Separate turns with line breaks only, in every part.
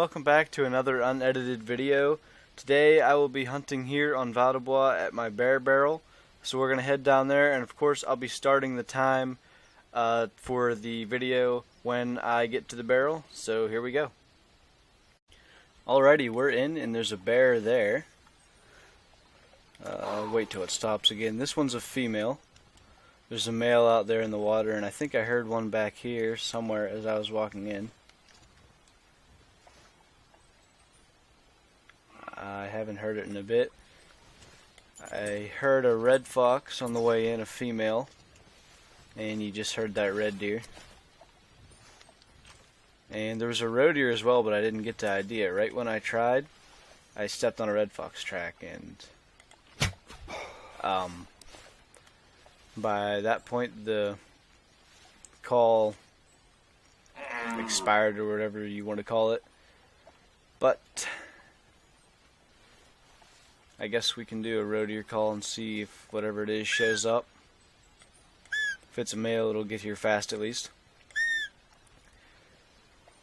welcome back to another unedited video. Today I will be hunting here on Val-Des-Bois at my bear barrel. So we're going to head down there, and of course I'll be starting the time for the video when I get to the barrel. So here we go. Alrighty, we're in and there's a bear there. I'll wait till it stops again. This one's a female. There's a male out there in the water, and I think I heard one back here somewhere as I was walking in. I haven't heard it in a bit. I heard a red fox on the way in, a female, and you just heard that red deer. And there was a roe deer as well, but I didn't get to ID it. Right when I tried, I stepped on a red fox track, and by that point the call expired, or whatever you want to call it. But I guess we can do a Roe Deer Call and see if whatever it is shows up. If it's a male, it'll get here fast at least.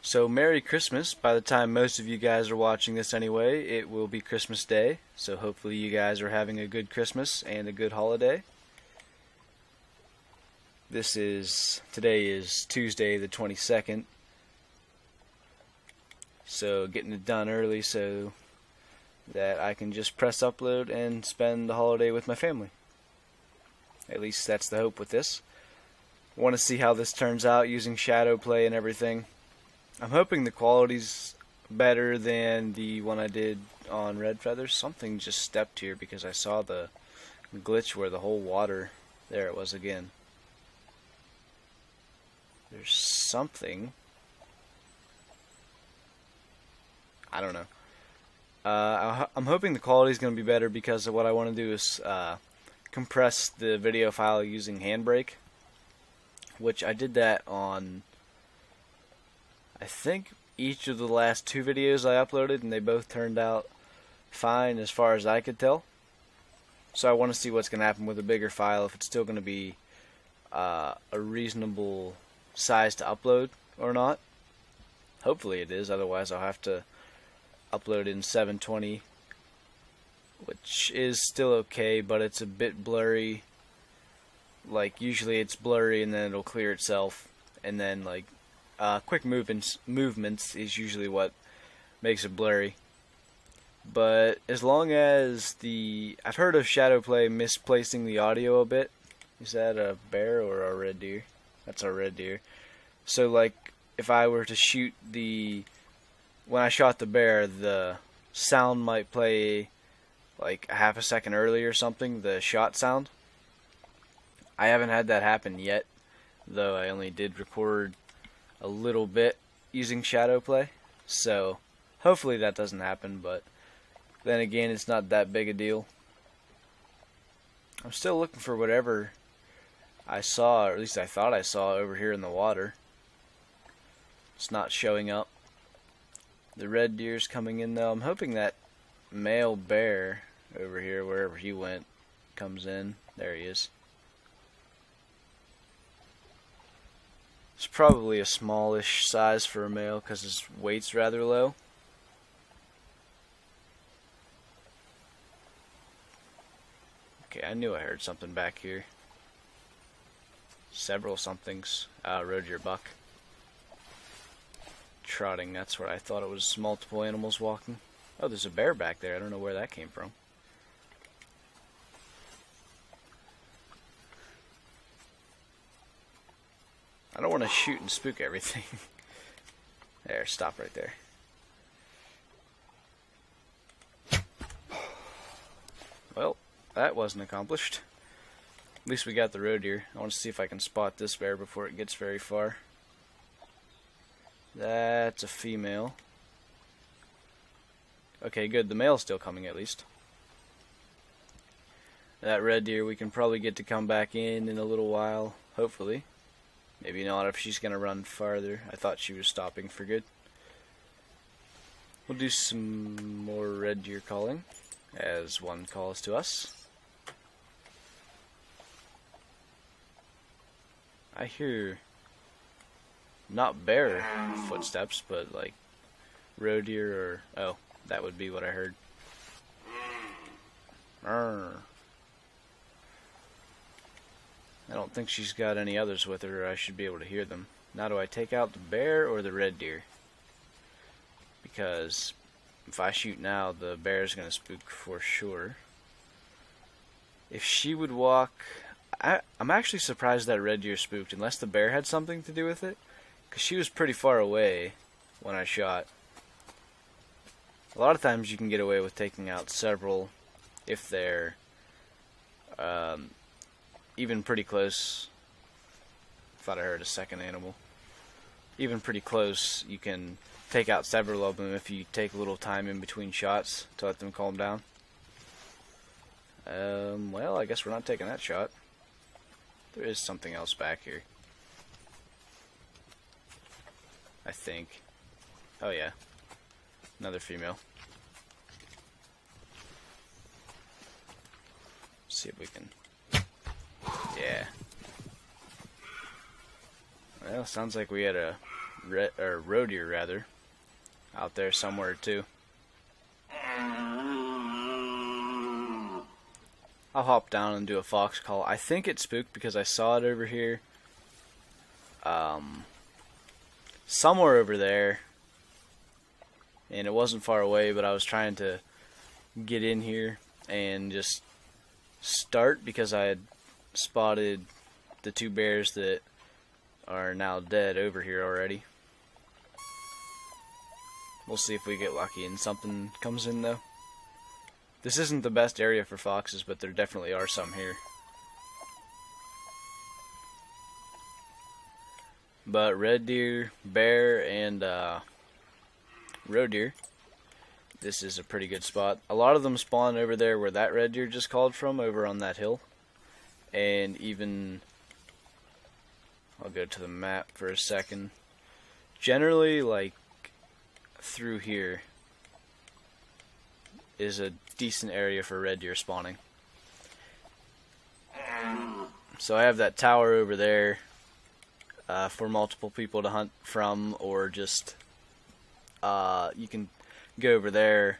So Merry Christmas. By the time most of you guys are watching this anyway, it will be Christmas Day. So hopefully you guys are having a good Christmas and a good holiday. Today is Tuesday the 22nd. So getting it done early so that I can just press upload and spend the holiday with my family. At least that's the hope with this. I want to see how this turns out using shadow play and everything. I'm hoping the quality's better than the one I did on Red Feathers. Something just stepped here because I saw the glitch where the whole water, there it was again. There's something, I don't know. I'm hoping the quality is going to be better because what I want to do is compress the video file using Handbrake, which I did that on, I think, each of the last two videos I uploaded, and they both turned out fine as far as I could tell. So I want to see what's going to happen with a bigger file, if it's still going to be a reasonable size to upload or not. Hopefully it is, otherwise I'll have to upload in 720, which is still okay, but it's a bit blurry. Like usually it's blurry and then it'll clear itself, and then like quick movements is usually what makes it blurry. But as long as I've heard of shadow play misplacing the audio a bit. Is that a bear or a red deer? That's a red deer. So like if I were to shoot when I shot the bear, the sound might play like a half a second early or something, the shot sound. I haven't had that happen yet, though I only did record a little bit using shadow play. So hopefully that doesn't happen, but then again, it's not that big a deal. I'm still looking for whatever I saw, or at least I thought I saw over here in the water. It's not showing up. The red deer's coming in though. I'm hoping that male bear over here, wherever he went, comes in. There he is. It's probably a smallish size for a male because his weight's rather low. Okay, I knew I heard something back here. Several somethings. Roe deer buck. Trotting, that's where I thought it was multiple animals walking. Oh, there's a bear back there. I don't know where that came from. I don't want to shoot and spook everything. There, stop right there. Well, that wasn't accomplished. At least we got the roe deer. I want to see if I can spot this bear before it gets very far. That's a female. Okay, good. The male's still coming at least. That red deer we can probably get to come back in a little while, hopefully. Maybe not if she's going to run farther. I thought she was stopping for good. We'll do some more red deer calling as one calls to us. I hear not bear footsteps, but like Roe deer, or oh, that would be what I heard. Arr. I don't think she's got any others with her, or I should be able to hear them. Now, do I take out the bear or the red deer? Because if I shoot now, the bear's going to spook for sure. If she would walk... I'm actually surprised that red deer spooked, unless the bear had something to do with it. Because she was pretty far away when I shot. A lot of times you can get away with taking out several if they're even pretty close. Thought I heard a second animal. Even pretty close, you can take out several of them if you take a little time in between shots to let them calm down. Well, I guess we're not taking that shot. There is something else back here, I think. Oh yeah, another female. See if we can... Yeah. Well, sounds like we had a roe deer, rather, out there somewhere too. I'll hop down and do a fox call. I think it spooked because I saw it over here. Somewhere over there. And it wasn't far away, but I was trying to get in here and just start because I had spotted the two bears that are now dead over here already. We'll see if we get lucky and something comes in though. This isn't the best area for foxes, but there definitely are some here. But red deer, bear, and roe deer, this is a pretty good spot. A lot of them spawn over there where that red deer just called from, over on that hill. And even, I'll go to the map for a second. Generally, like, through here is a decent area for red deer spawning. So I have that tower over there for multiple people to hunt from, or just you can go over there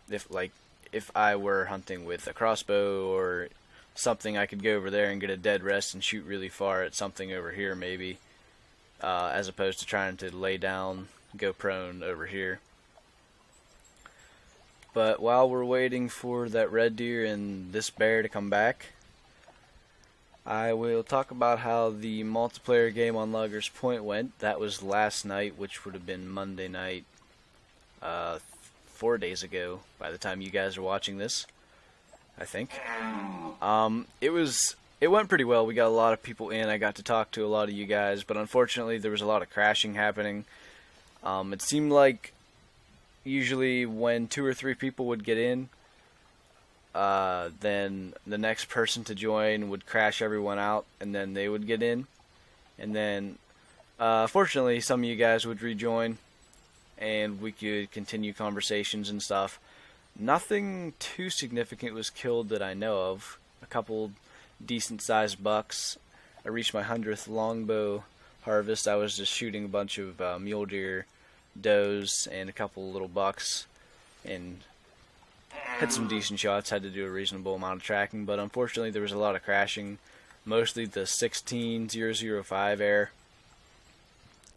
if I were hunting with a crossbow or something. I could go over there and get a dead rest and shoot really far at something over here maybe, as opposed to trying to lay down, go prone over here. But while we're waiting for that red deer and this bear to come back, I will talk about how the multiplayer game on Loggers Point went. That was last night, which would have been Monday night, 4 days ago by the time you guys are watching this, I think. It went pretty well. We got a lot of people in. I got to talk to a lot of you guys, but unfortunately there was a lot of crashing happening. It seemed like usually when 2 or 3 people would get in, then the next person to join would crash everyone out, and then they would get in. And then, fortunately, some of you guys would rejoin, and we could continue conversations and stuff. Nothing too significant was killed that I know of. A couple decent-sized bucks. I reached my 100th longbow harvest. I was just shooting a bunch of mule deer, does, and a couple little bucks, and had some decent shots. Had to do a reasonable amount of tracking, but unfortunately there was a lot of crashing, mostly the 16005 air.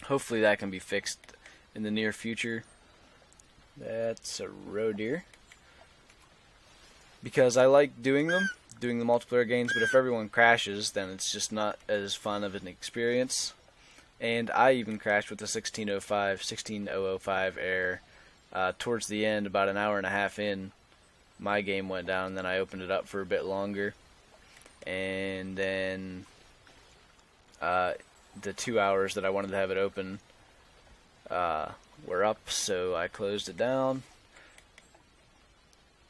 Hopefully that can be fixed in the near future. That's a roe deer, because I like doing the multiplayer games, but if everyone crashes, then it's just not as fun of an experience. And I even crashed with the 16005 air towards the end, about an hour and a half in. My game went down, and then I opened it up for a bit longer. And then the 2 hours that I wanted to have it open were up, so I closed it down.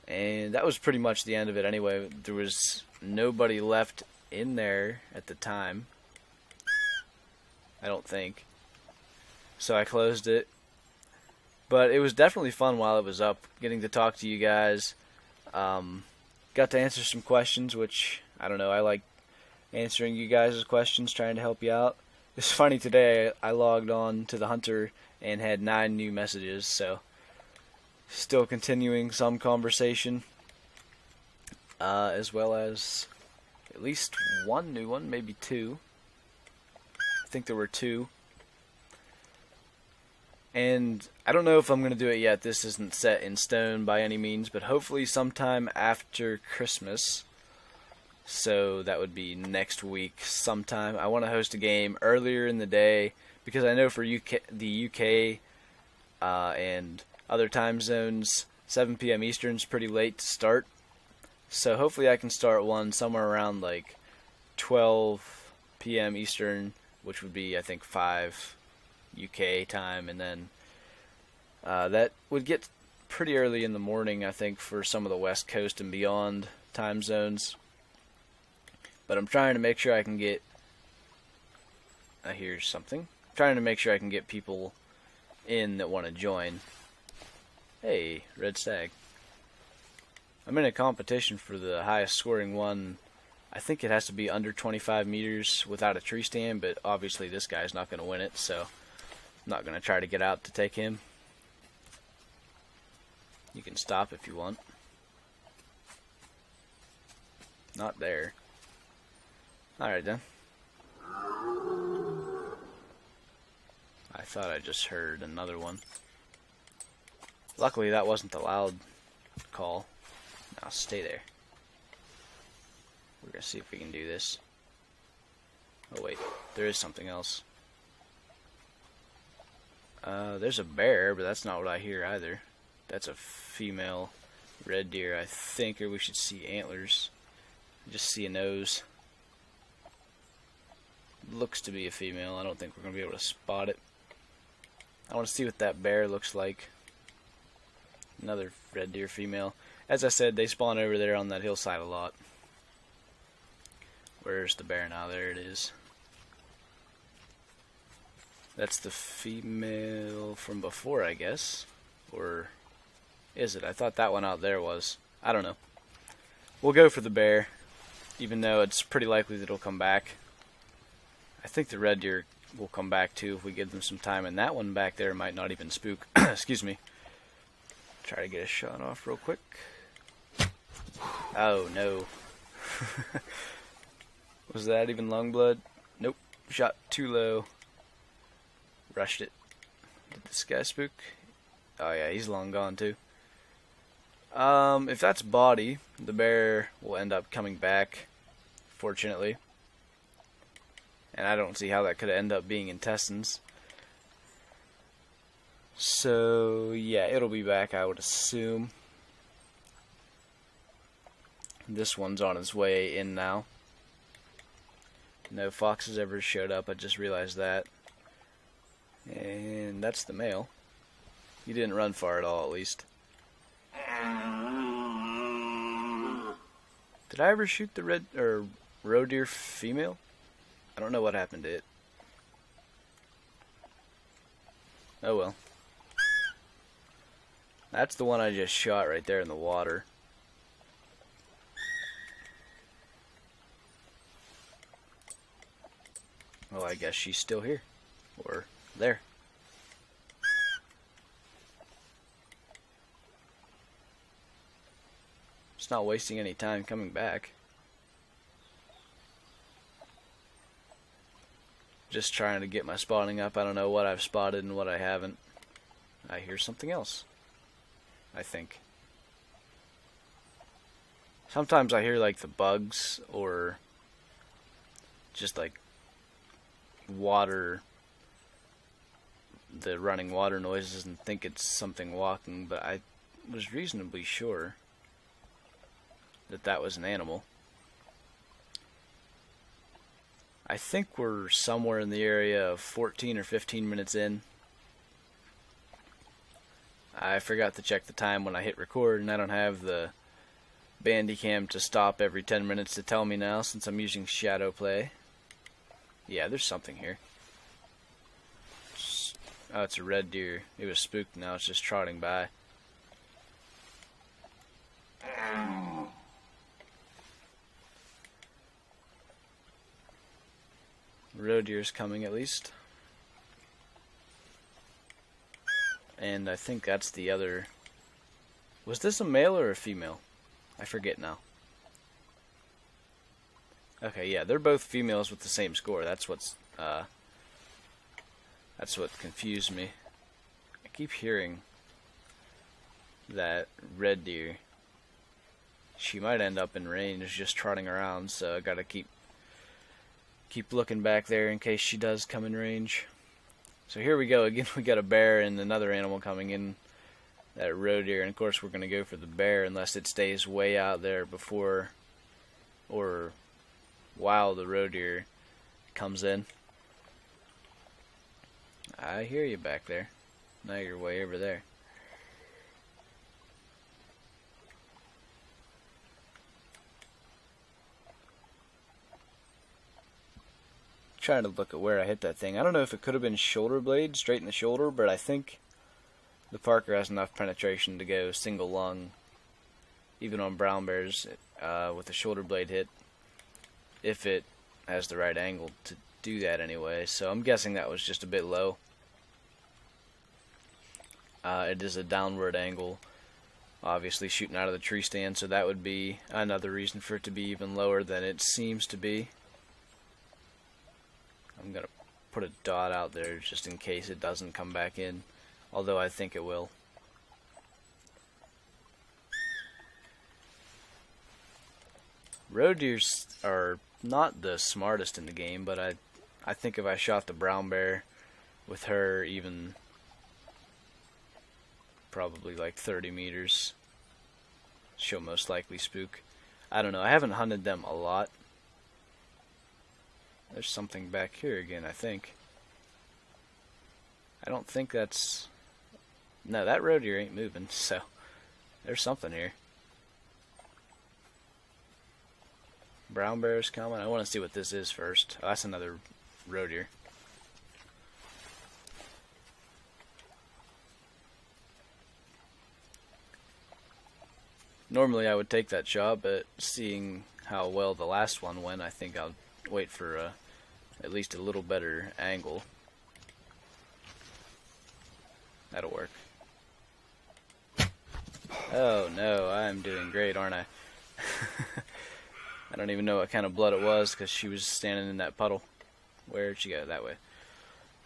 And that was pretty much the end of it anyway. There was nobody left in there at the time, I don't think. So I closed it. But it was definitely fun while it was up, getting to talk to you guys. Got to answer some questions, which, I don't know, I like answering you guys' questions, trying to help you out. It's funny, today I logged on to theHunter and had 9 new messages, so still continuing some conversation, as well as at least 1 new one, maybe 2. I think there were 2. And I don't know if I'm going to do it yet. This isn't set in stone by any means, but hopefully sometime after Christmas. So that would be next week sometime. I want to host a game earlier in the day because I know for the UK and other time zones, 7 p.m. Eastern is pretty late to start. So hopefully I can start one somewhere around like 12 p.m. Eastern, which would be I think 5 UK time, and then that would get pretty early in the morning I think for some of the West Coast and beyond time zones. But I'm trying to make sure I can get I hear something. I'm trying to make sure I can get people in that want to join. Hey, red stag. I'm in a competition for the highest scoring one. I think it has to be under 25 meters without a tree stand, but obviously this guy's not going to win it, so I'm not going to try to get out to take him. You can stop if you want. Not there. Alright then. I thought I just heard another one. Luckily that wasn't the loud call. Now stay there. We're gonna see if we can do this. Oh wait, there is something else. There's a bear, but that's not what I hear either. That's a female red deer, I think, or we should see antlers. Just see a nose. Looks to be a female. I don't think we're gonna be able to spot it. I want to see what that bear looks like. Another red deer female. As I said, they spawn over there on that hillside a lot. Where's the bear now? There it is. That's the female from before, I guess. Or is it? I thought that one out there was. I don't know. We'll go for the bear, even though it's pretty likely that it'll come back. I think the red deer will come back too if we give them some time, and that one back there might not even spook. Excuse me. Try to get a shot off real quick. Oh no. Was that even lung blood? Nope. Shot too low. Rushed it. Did this guy spook? Oh yeah, he's long gone too. If that's body, the bear will end up coming back, fortunately. And I don't see how that could end up being intestines. So, yeah, it'll be back, I would assume. This one's on its way in now. No foxes ever showed up, I just realized that. And that's the male. He didn't run far at all, at least. Did I ever shoot the Roe Deer female? I don't know what happened to it. Oh well. That's the one I just shot right there in the water. Well, I guess she's still here. Or there. It's not wasting any time coming back. Just trying to get my spotting up. I don't know what I've spotted and what I haven't. I hear something else, I think. Sometimes I hear like the bugs or just like water, the running water noises, and think it's something walking, but I was reasonably sure that that was an animal. I think we're somewhere in the area of 14 or 15 minutes in. I forgot to check the time when I hit record, and I don't have the Bandicam to stop every 10 minutes to tell me now since I'm using shadow play. Yeah, there's something here. Oh, it's a red deer. It was spooked, now it's just trotting by. Roe deer's coming at least. And I think that's the other. Was this a male or a female? I forget now. Okay, yeah, they're both females with the same score. That's what confused me. I keep hearing that red deer. She might end up in range just trotting around, so I gotta keep looking back there in case she does come in range. So here we go again. We got a bear and another animal coming in. That roe deer, and of course we're gonna go for the bear unless it stays way out there before or while the roe deer comes in. I hear you back there. Now you're way over there. Trying to look at where I hit that thing. I don't know if it could have been shoulder blade, straight in the shoulder, but I think the Parker has enough penetration to go single lung, even on brown bears, with a shoulder blade hit, if it has the right angle to do that anyway. So I'm guessing that was just a bit low. It is a downward angle, obviously shooting out of the tree stand, so that would be another reason for it to be even lower than it seems to be. I'm going to put a dot out there just in case it doesn't come back in, although I think it will. Roe deers are not the smartest in the game, but I think if I shot the brown bear with her even probably like 30 meters, she'll most likely spook. I don't know. I haven't hunted them a lot. There's something back here again, I think. I don't think that's... No, that roe deer ain't moving, so there's something here. Brown bear's coming. I want to see what this is first. Oh, that's another roe deer. Normally I would take that shot, but seeing how well the last one went, I think I'll wait for at least a little better angle. That'll work. Oh no, I'm doing great, aren't I? I don't even know what kind of blood it was because she was standing in that puddle. Where'd she go? That way.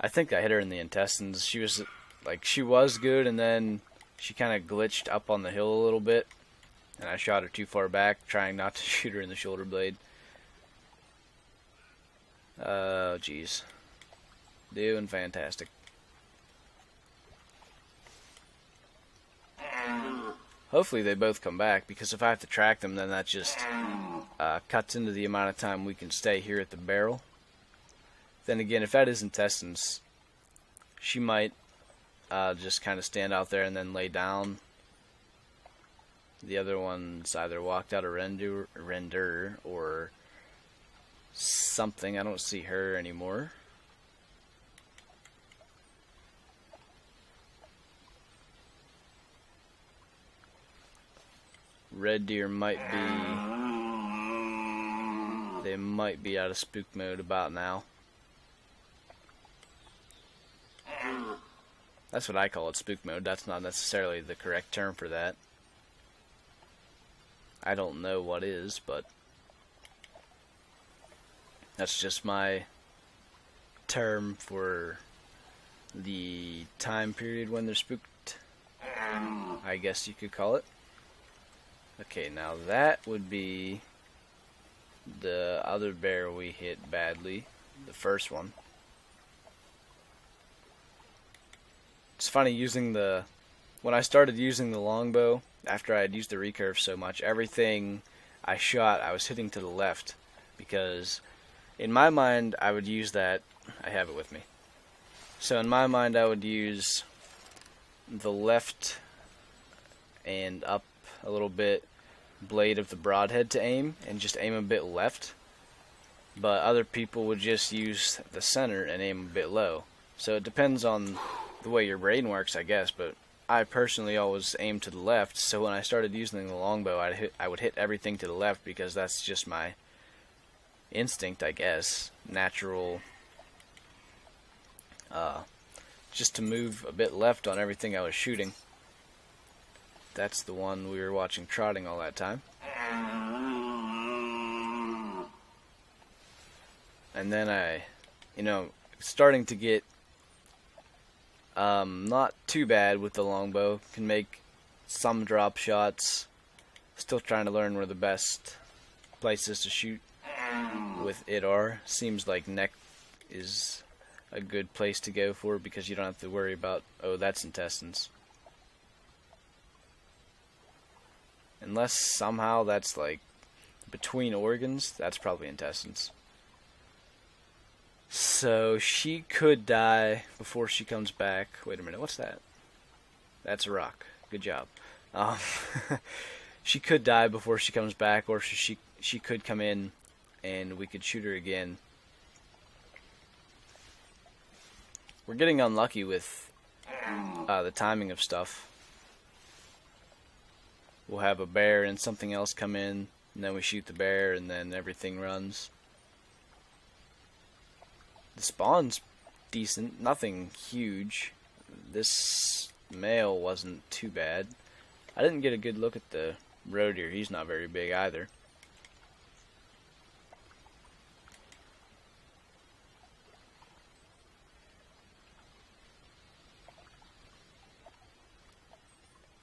I think I hit her in the intestines. She was good, and then she kind of glitched up on the hill a little bit, and I shot her too far back, trying not to shoot her in the shoulder blade. Oh, jeez. Doing fantastic. Hopefully they both come back, because if I have to track them, then that just cuts into the amount of time we can stay here at the barrel. Then again, if that is intestines, she might just kind of stand out there and then lay down. The other one's either walked out a render or something. I don't see her anymore. Red deer might be... They might be out of spook mode about now. That's what I call it, spook mode. That's not necessarily the correct term for that. I don't know what is, but that's just my term for the time period when they're spooked, I guess you could call it. Okay, now that would be the other bear we hit badly, the first one. It's funny when I started using the longbow, after I had used the recurve so much, everything I shot I was hitting to the left, because in my mind I would use that, I have it with me. So in my mind I would use the left and up a little bit blade of the broadhead to aim, and just aim a bit left, but other people would just use the center and aim a bit low. So it depends on the way your brain works, I guess, but I personally always aim to the left, so when I started using the longbow I would hit everything to the left, because that's just my instinct, I guess, natural just to move a bit left on everything I was shooting. That's the one we were watching trotting all that time. And then I, starting to get not too bad with the longbow. Can make some drop shots. Still trying to learn where the best places to shoot with it are. Seems like neck is a good place to go for because you don't have to worry about, oh, that's intestines. Unless somehow that's like between organs, that's probably intestines. So she could die before she comes back. Wait a minute, what's that? That's a rock. Good job. She could die before she comes back, or she could come in and we could shoot her again. We're getting unlucky with the timing of stuff. We'll have a bear and something else come in, and then we shoot the bear, and then everything runs. The spawn's decent, nothing huge. This male wasn't too bad. I didn't get a good look at the Roe Deer. He's not very big either.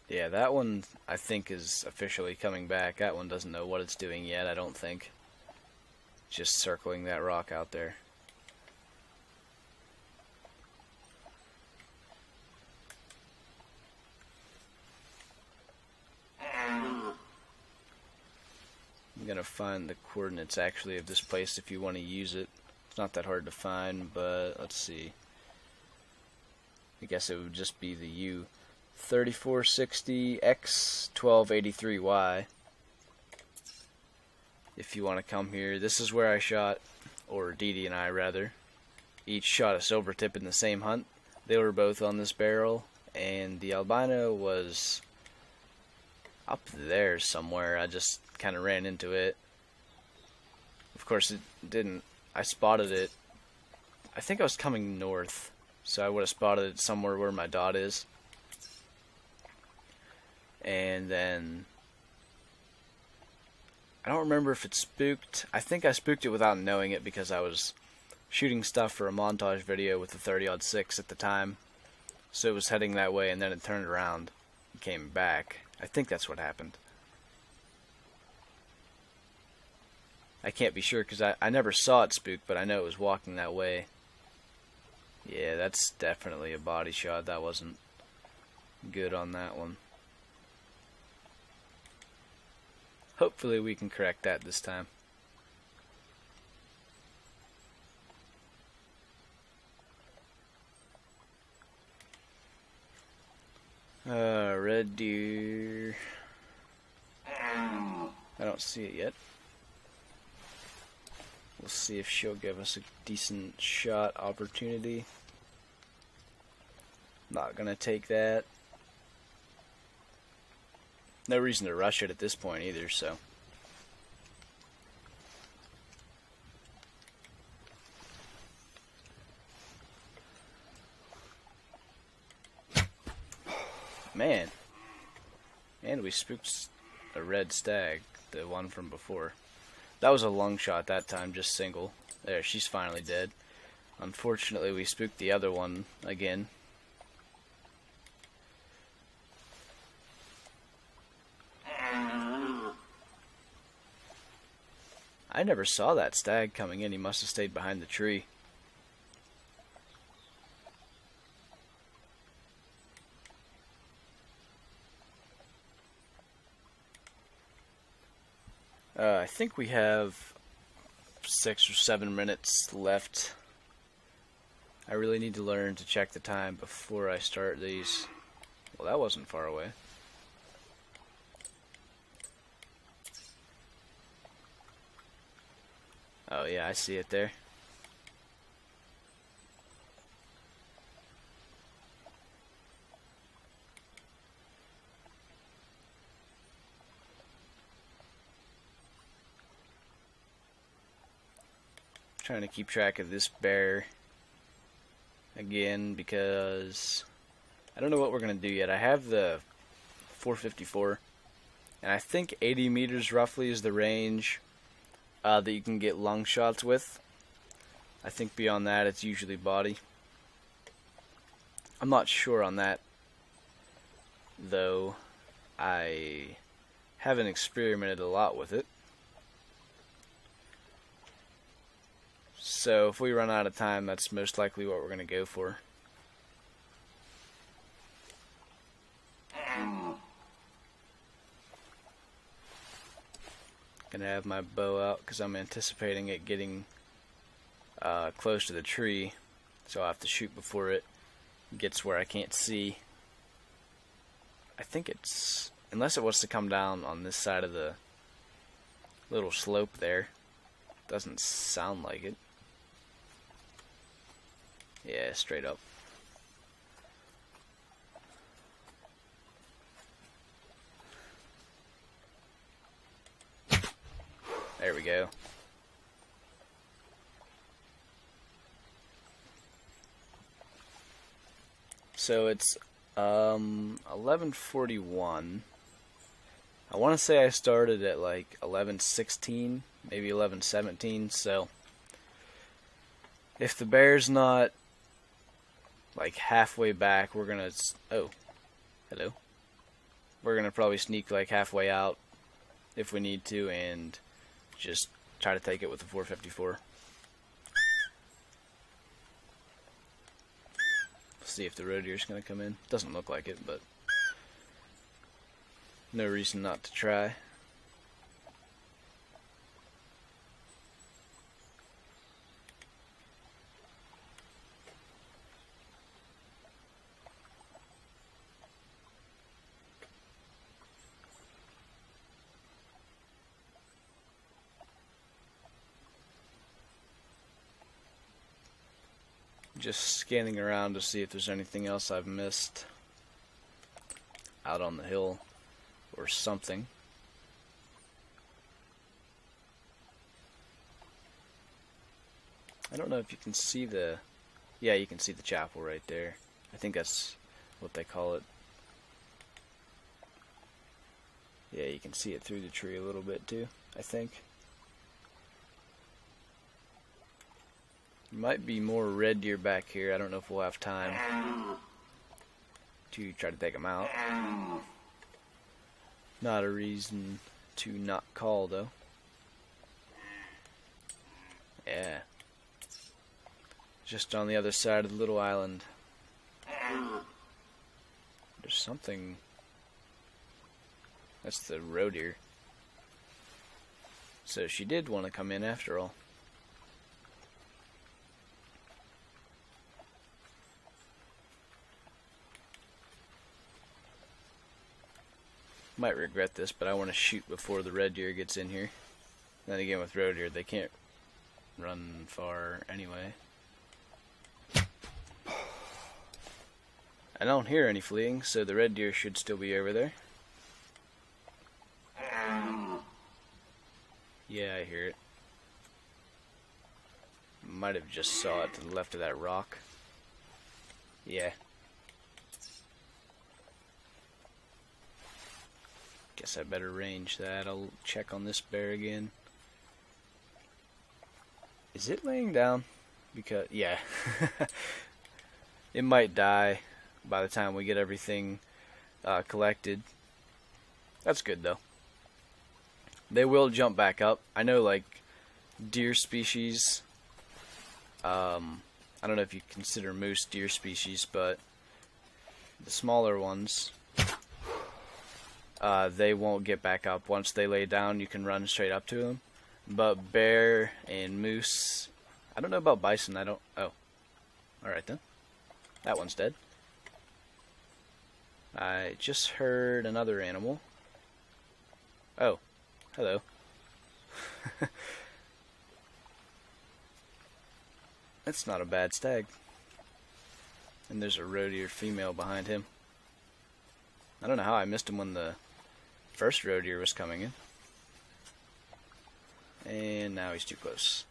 Yeah, that one I think is officially coming back. That one doesn't know what it's doing yet, I don't think. Just circling that rock out there. I'm gonna find the coordinates actually of this place if you want to use it. It's not that hard to find, but let's see. I guess it would just be the U. 3460X1283Y. If you want to come here, this is where I shot, or Dee Dee and I rather, each shot a silver tip in the same hunt. They were both on this barrel, and the albino was up there somewhere. I just kind of ran into it. Of course, it didn't. I spotted it. I think I was coming north, so I would have spotted it somewhere where my dot is. And then I don't remember if it spooked. I think I spooked it without knowing it because I was shooting stuff for a montage video with the 30-06 at the time. So it was heading that way, and then it turned around and came back. I think that's what happened. I can't be sure because I never saw it spook, but I know it was walking that way. Yeah, that's definitely a body shot. That wasn't good on that one. Hopefully we can correct that this time. Red deer. I don't see it yet. We'll see if she'll give us a decent shot opportunity. Not gonna take that. No reason to rush it at this point either, so. Man. And we spooked a red stag, the one from before. That was a lung shot that time, just single. There, she's finally dead. Unfortunately, we spooked the other one again. I never saw that stag coming in. He must have stayed behind the tree. I think we have 6 or 7 minutes left. I really need to learn to check the time before I start these. Well, that wasn't far away. Oh yeah, I see it there. Trying to keep track of this bear. again because I don't know what we're going to do yet. I have the 454, and I think 80 meters roughly is the range that you can get lung shots with. I think beyond that it's usually body. I'm not sure on that, though. I haven't experimented a lot with it. So if we run out of time, that's most likely what we're going to go for. Gonna have my bow out because I'm anticipating it getting close to the tree, so I'll have to shoot before it gets where I can't see. I think it's, unless it wants to come down on this side of the little slope there. Doesn't sound like it. Yeah, straight up. There we go. So it's 11:41. I want to say I started at like 11:16, maybe 11:17. So if the bear's not like halfway back, we're gonna hello. We're gonna probably sneak like halfway out if we need to, and just try to take it with the 454. See if the roe deer's gonna come in. Doesn't look like it, but no reason not to try. Just scanning around to see if there's anything else I've missed out on the hill or something. I don't know if you can see the... Yeah, you can see the chapel right there. I think that's what they call it. Yeah, you can see it through the tree a little bit too, I think. Might be more red deer back here. I don't know if we'll have time to try to take them out. Not a reason to not call, though. Yeah. Just on the other side of the little island. There's something. That's the roe deer. So she did want to come in after all. Might regret this, but I want to shoot before the red deer gets in here. Then again, with roe deer, they can't run far anyway. I don't hear any fleeing, so the red deer should still be over there. Yeah, I hear it. Might have just saw it to the left of that rock. Yeah. Guess I better range that. I'll check on this bear again. Is it laying down? Because, yeah. It might die by the time we get everything collected. That's good, though. They will jump back up. I know, like, deer species, I don't know if you consider moose deer species, but the smaller ones, they won't get back up. Once they lay down, you can run straight up to them. But bear and moose, I don't know about bison. Oh, alright then. That one's dead. I just heard another animal. Oh, hello. That's not a bad stag. And there's a roe deer female behind him. I don't know how I missed him when the first roe deer was coming in. And now he's too close.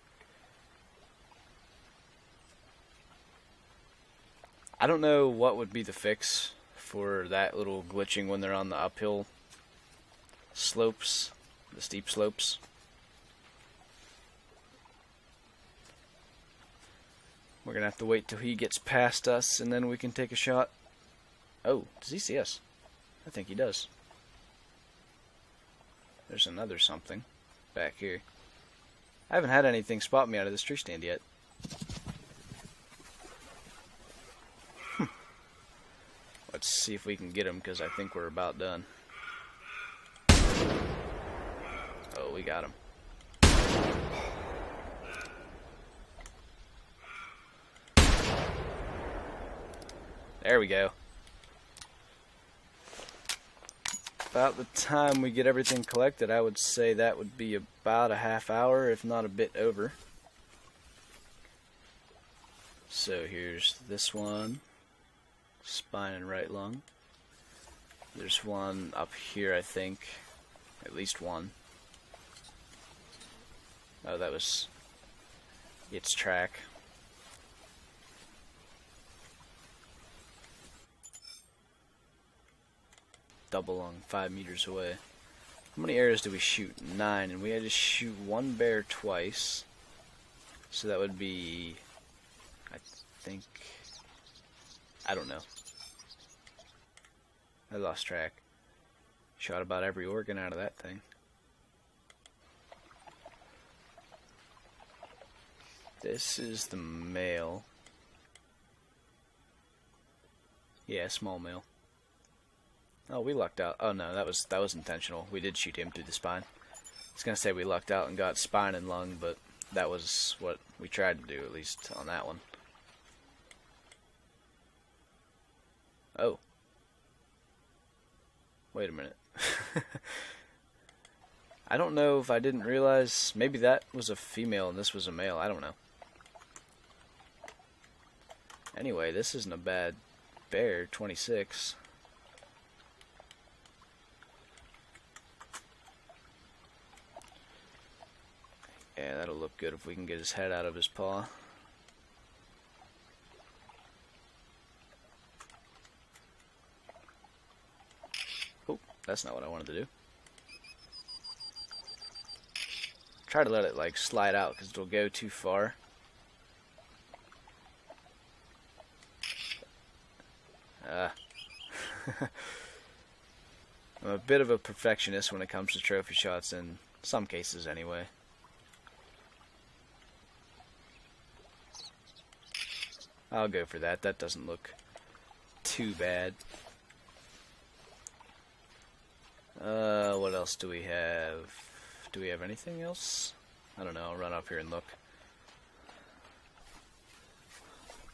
I don't know what would be the fix for that little glitching when they're on the uphill slopes, the steep slopes. We're gonna have to wait till he gets past us and then we can take a shot. Oh, does he see us? I think he does. There's another something back here. I haven't had anything spot me out of this tree stand yet. Let's see if we can get him, because I think we're about done. Oh, we got him. There we go. About the time we get everything collected, I would say that would be about a half hour, if not a bit over. So here's this one. Spine and right lung. There's one up here, I think. At least one. Oh, that was its track. Double lung, 5 meters away. How many arrows do we shoot? 9, and we had to shoot one bear twice. So that would be, I think, I don't know. I lost track. Shot about every organ out of that thing. This is the male. Yeah, small male. Oh, we lucked out. Oh no, that was intentional. We did shoot him through the spine. I was gonna say we lucked out and got spine and lung, but that was what we tried to do, at least on that one. Oh. Wait a minute. I don't know if I didn't realize. Maybe that was a female and this was a male. I don't know. Anyway, this isn't a bad bear. 26. Yeah, that'll look good if we can get his head out of his paw. Oh, that's not what I wanted to do. Try to let it like slide out because it'll go too far. I'm a bit of a perfectionist when it comes to trophy shots, in some cases anyway. I'll go for that. That doesn't look too bad. What else do we have? Do we have anything else? I don't know. I'll run up here and look.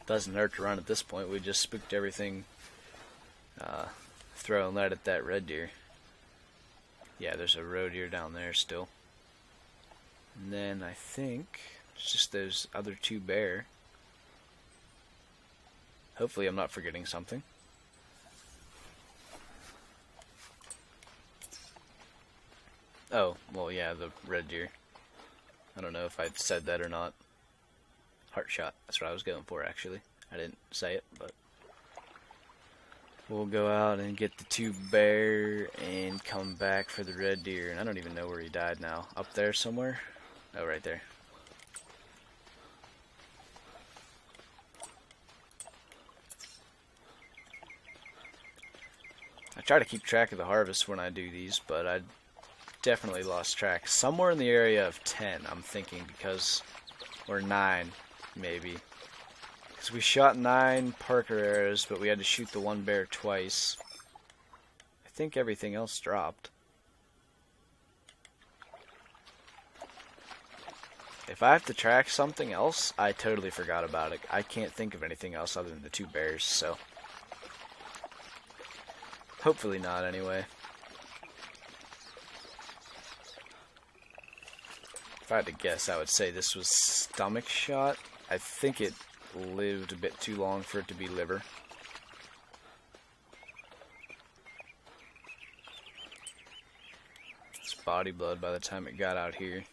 Doesn't hurt to run at this point. We just spooked everything. Throw and let at that red deer. Yeah, there's a roe deer down there still. And then I think it's just those other 2 bear. Hopefully I'm not forgetting something. Oh, well yeah, the red deer. I don't know if I said that or not. Heart shot, that's what I was going for actually. I didn't say it, but we'll go out and get the 2 bear and come back for the red deer. And I don't even know where he died now. Up there somewhere? Oh, right there. I try to keep track of the harvest when I do these, but I definitely lost track. Somewhere in the area of 10, I'm thinking, because, or 9, maybe. Because we shot 9 Parker arrows, but we had to shoot the 1 bear twice. I think everything else dropped. If I have to track something else, I totally forgot about it. I can't think of anything else other than the 2 bears, so hopefully not, anyway. If I had to guess, I would say this was stomach shot. I think it lived a bit too long for it to be liver. It's body blood by the time it got out here.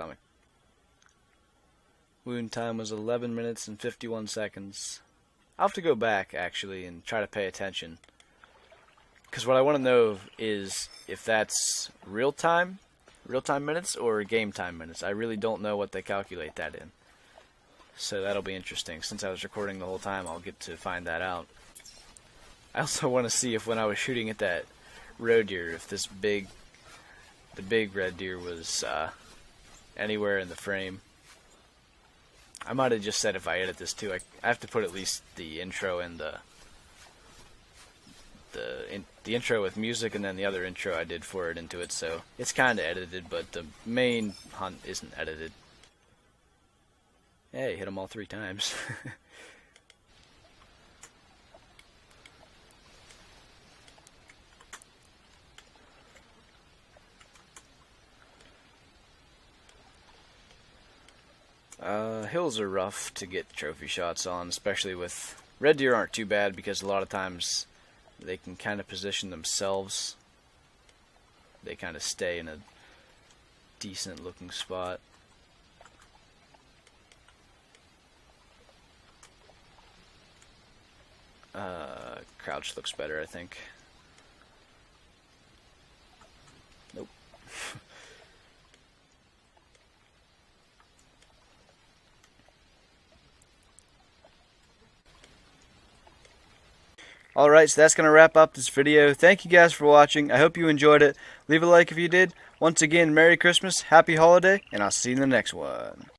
stomach. Wound time was 11 minutes and 51 seconds. I'll have to go back, actually, and try to pay attention. Because what I want to know is if that's real-time minutes, or game time minutes. I really don't know what they calculate that in. So that'll be interesting. Since I was recording the whole time, I'll get to find that out. I also want to see if when I was shooting at that roe deer, if the big red deer was anywhere in the frame. I might have just said if I edit this too, I have to put at least the intro and the intro with music, and then the other intro I did for it into it, so it's kind of edited, but the main hunt isn't edited. Hey, hit them all 3 times. Hills are rough to get trophy shots on, especially with red deer. Aren't too bad because a lot of times they can kind of position themselves. They kind of stay in a decent looking spot. Crouch looks better, I think. Nope. Alright, so that's going to wrap up this video. Thank you guys for watching. I hope you enjoyed it. Leave a like if you did. Once again, Merry Christmas, Happy Holiday, and I'll see you in the next one.